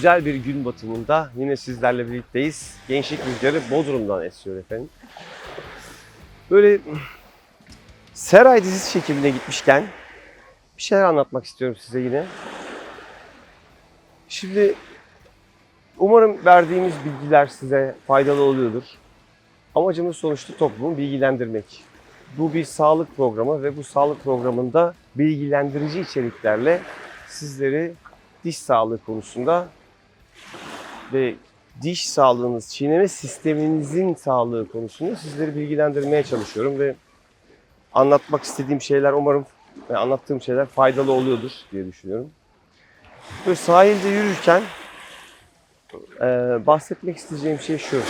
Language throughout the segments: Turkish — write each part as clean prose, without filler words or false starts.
Güzel bir gün batımında yine sizlerle birlikteyiz. Gençlik Rüzgarı Bodrum'dan esiyor efendim. Böyle Seray dizisi çekimine gitmişken bir şeyler anlatmak istiyorum size yine. Şimdi umarım verdiğimiz bilgiler size faydalı oluyordur. Amacımız sonuçta toplumu bilgilendirmek. Bu bir sağlık programı ve bu sağlık programında bilgilendirici içeriklerle sizleri diş sağlığı konusunda ve diş sağlığınız, çiğneme sisteminizin sağlığı konusunda sizleri bilgilendirmeye çalışıyorum ve anlatmak istediğim şeyler umarım anlattığım şeyler faydalı oluyordur diye düşünüyorum. Böyle sahilde yürürken bahsetmek isteyeceğim şey şu.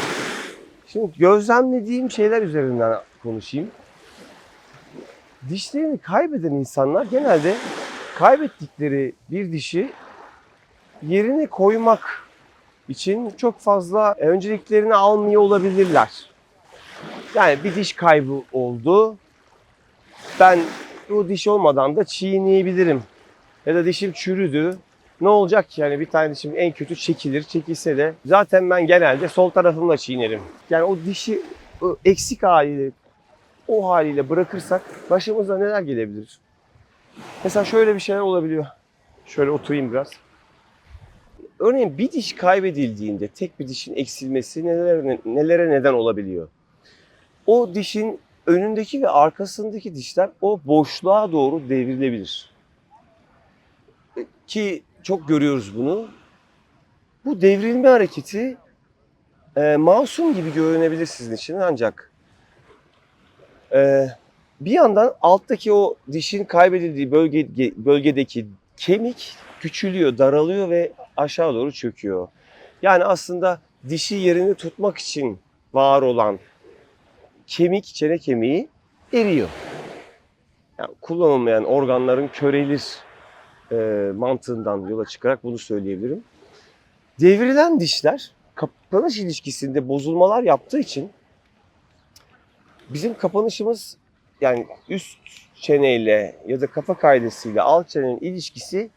Şimdi gözlemlediğim şeyler üzerinden konuşayım. Dişlerini kaybeden insanlar genelde kaybettikleri bir dişi yerine koymak için çok fazla önceliklerini almıyor olabilirler. Yani bir diş kaybı oldu. Ben bu diş olmadan da çiğneyebilirim. Ya da dişim çürüdü. Ne olacak ki yani bir tane dişim en kötü çekilir. Çekilse de zaten ben genelde sol tarafımla çiğnerim. Yani o dişi eksik haliyle, o haliyle bırakırsak başımıza neler gelebilir? Mesela şöyle bir şeyler olabiliyor. Şöyle oturayım biraz. Örneğin bir diş kaybedildiğinde tek bir dişin eksilmesi nelere neden olabiliyor? O dişin önündeki ve arkasındaki dişler o boşluğa doğru devrilebilir. Ki çok görüyoruz bunu. Bu devrilme hareketi masum gibi görünebilir sizin için ancak bir yandan alttaki o dişin kaybedildiği bölgedeki kemik küçülüyor, daralıyor ve aşağı doğru çöküyor. Yani aslında dişi yerini tutmak için var olan kemik, çene kemiği eriyor. Yani kullanılmayan organların körelir mantığından yola çıkarak bunu söyleyebilirim. Devrilen dişler kapanış ilişkisinde bozulmalar yaptığı için bizim kapanışımız yani üst çeneyle ya da kafa kaydısıyla alt çenenin ilişkisi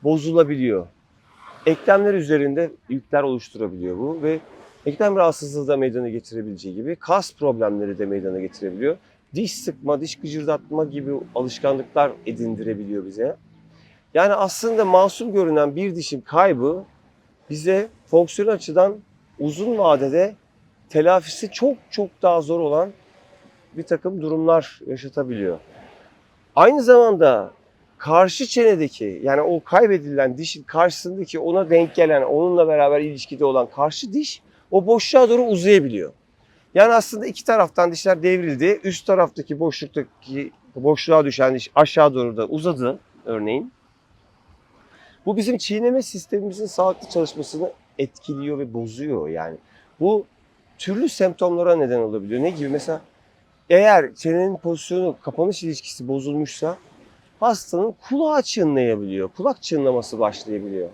bozulabiliyor. Eklemler üzerinde yükler oluşturabiliyor bu ve eklem rahatsızlığı da meydana getirebileceği gibi kas problemleri de meydana getirebiliyor. Diş sıkma, diş gıcırdatma gibi alışkanlıklar edindirebiliyor bize. Yani aslında masum görünen bir dişin kaybı bize fonksiyonel açıdan uzun vadede telafisi çok çok daha zor olan bir takım durumlar yaşatabiliyor. Aynı zamanda karşı çenedeki yani o kaybedilen dişin karşısındaki ona denk gelen, onunla beraber ilişkide olan karşı diş o boşluğa doğru uzayabiliyor. Yani aslında iki taraftan dişler devrildi. Üst taraftaki boşluktaki boşluğa düşen diş aşağı doğru da uzadı örneğin. Bu bizim çiğneme sistemimizin sağlıklı çalışmasını etkiliyor ve bozuyor yani. Bu türlü semptomlara neden olabiliyor. Ne gibi? Mesela eğer çenenin pozisyonu, kapanış ilişkisi bozulmuşsa hastanın kulağı çınlayabiliyor. Kulak çınlaması başlayabiliyor.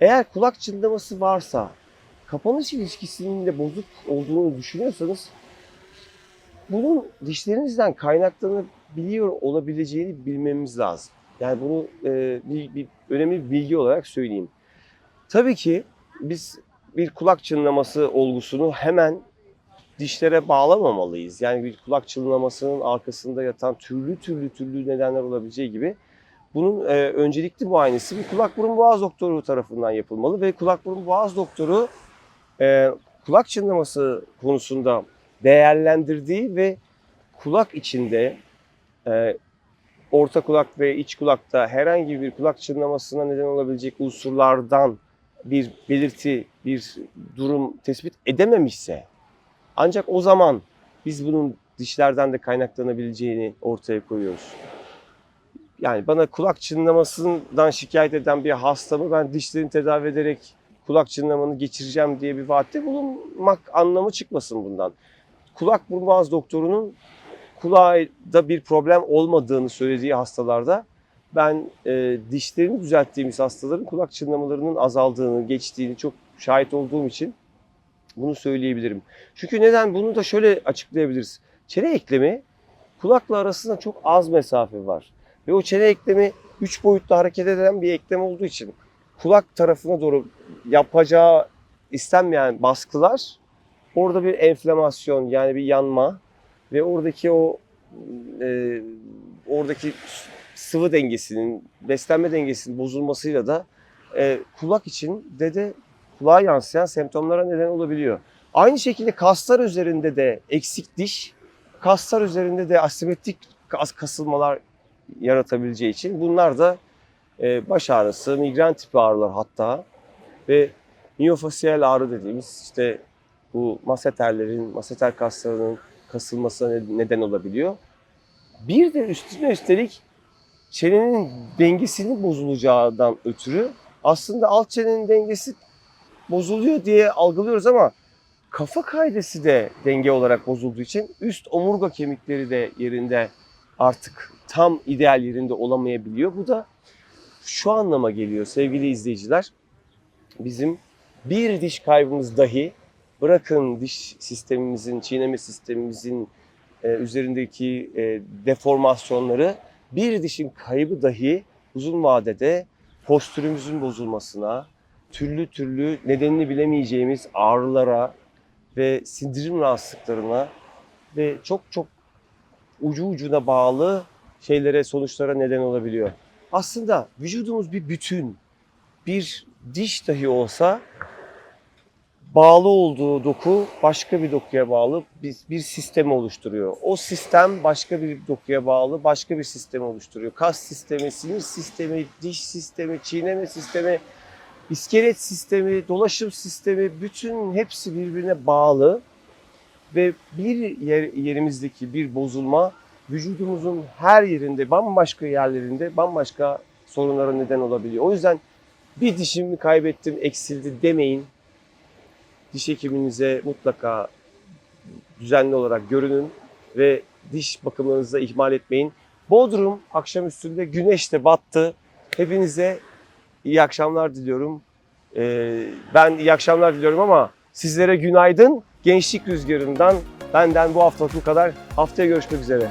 Eğer kulak çınlaması varsa, kapanış ilişkisinin de bozuk olduğunu düşünüyorsanız bunun dişlerinizden kaynaklanabiliyor olabileceğini bilmemiz lazım. Yani bunu bir önemli bir bilgi olarak söyleyeyim. Tabii ki biz bir kulak çınlaması olgusunu hemen dişlere bağlamamalıyız. Yani bir kulak çınlamasının arkasında yatan türlü nedenler olabileceği gibi bunun öncelikli muayenesi bir kulak burun boğaz doktoru tarafından yapılmalı ve kulak burun boğaz doktoru kulak çınlaması konusunda değerlendirdiği ve kulak içinde orta kulak ve iç kulakta herhangi bir kulak çınlamasına neden olabilecek unsurlardan bir belirti, bir durum tespit edememişse ancak o zaman biz bunun dişlerden de kaynaklanabileceğini ortaya koyuyoruz. Yani bana kulak çınlamasından şikayet eden bir hastamı ben dişlerini tedavi ederek kulak çınlamanı geçireceğim diye bir vaatte bulunmak anlamı çıkmasın bundan. Kulak burun boğaz doktorunun kulağında bir problem olmadığını söylediği hastalarda ben dişlerini düzelttiğimiz hastaların kulak çınlamalarının azaldığını, geçtiğini çok şahit olduğum için bunu söyleyebilirim. Çünkü neden? Bunu da şöyle açıklayabiliriz. Çene eklemi kulakla arasında çok az mesafe var. Ve o çene eklemi 3 boyutlu hareket eden bir eklem olduğu için kulak tarafına doğru yapacağı istenmeyen baskılar, orada bir enflamasyon, yani bir yanma ve oradaki sıvı dengesinin, beslenme dengesinin bozulmasıyla da kulak için de kulağa yansıyan semptomlara neden olabiliyor. Aynı şekilde kaslar üzerinde de eksik diş, kaslar üzerinde de asimetrik kasılmalar yaratabileceği için bunlar da baş ağrısı, migren tipi ağrılar hatta ve miyofasyal ağrı dediğimiz işte bu masseter kaslarının kasılmasına neden olabiliyor. Bir de üstelik çenenin dengesinin bozulacağından ötürü aslında alt çenenin dengesi bozuluyor diye algılıyoruz ama kafa kaydesi de denge olarak bozulduğu için üst omurga kemikleri de yerinde artık tam ideal yerinde olamayabiliyor. Bu da şu anlama geliyor sevgili izleyiciler. Bizim bir diş kaybımız dahi, bırakın diş sistemimizin, çiğneme sistemimizin üzerindeki deformasyonları, bir dişin kaybı dahi uzun vadede postürümüzün bozulmasına, türlü nedenini bilemeyeceğimiz ağrılara ve sindirim rahatsızlıklarına ve çok ucu ucuna bağlı sonuçlara neden olabiliyor. Aslında vücudumuz bir bütün. Bir diş dahi olsa bağlı olduğu doku başka bir dokuya bağlı bir sistem oluşturuyor. O sistem başka bir dokuya bağlı başka bir sistem oluşturuyor. Kas sistemi, sinir sistemi, diş sistemi, çiğneme sistemi, iskelet sistemi, dolaşım sistemi, bütün hepsi birbirine bağlı ve bir yerimizdeki bir bozulma vücudumuzun her yerinde, bambaşka yerlerinde bambaşka sorunlara neden olabiliyor. O yüzden bir dişimi kaybettim, eksildi demeyin. Diş hekiminize mutlaka düzenli olarak görünün ve diş bakımlarınızı da ihmal etmeyin. Bodrum akşamüstünde güneş de battı. Hepinize iyi akşamlar diliyorum. Ben iyi akşamlar diliyorum ama sizlere günaydın. Gençlik Rüzgarı'ndan benden bu haftalık bu kadar. Haftaya görüşmek üzere.